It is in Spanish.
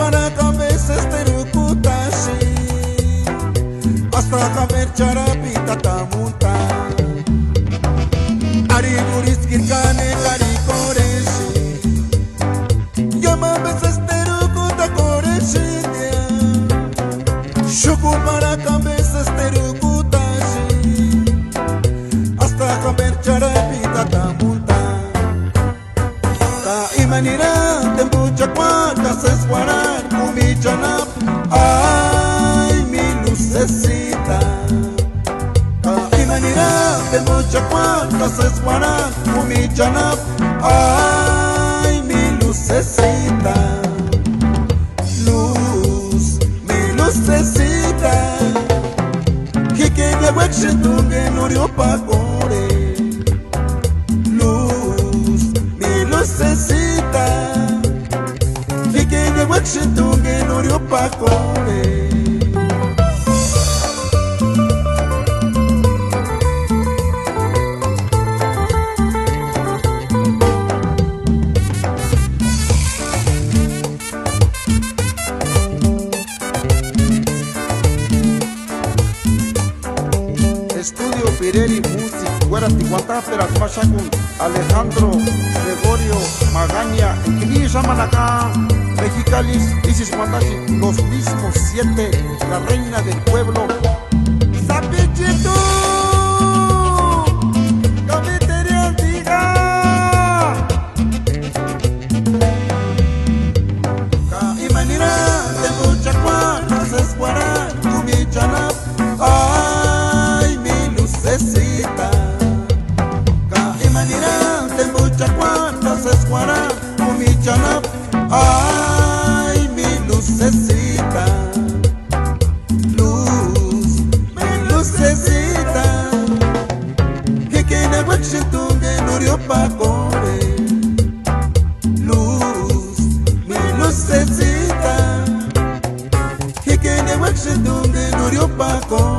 para cabeza esterucutashi hasta caber charapita tamuta ari guris kirkane kari koreshi llama veces esterucuta koreshi shuku para cabeza esterucutashi hasta caber charapita tamuta ta imanira tembucha cuanta se esguaran kumichanap ay mi lucecita ta imanira tembucha cuanta se esguaran kumichanap ay mi lucecita luz mi lucecita kikenya wekshitunge nurio pakore luz mi lucecita kikenya wekshitunge nurio pakore Estudio Pirelli Music, Guara Tihuantapera, Machacun, Alejandro Gregorio Magaña, Inquilí Yamanacá, Mexicalis, Isis Guandachi, los mismos 7, la reina del pueblo, Zapichito, Cafetería Antigua, Imanira, de Buchacuán, Haces Guarán, Kumichanap, lucecita Imanira tembucha cuando se escuara kumichanap ay mi lucecita luz mi lucecita kikina wekshitunge nurio pakore luz mi lucecita kikina wekshitunge nurio pakore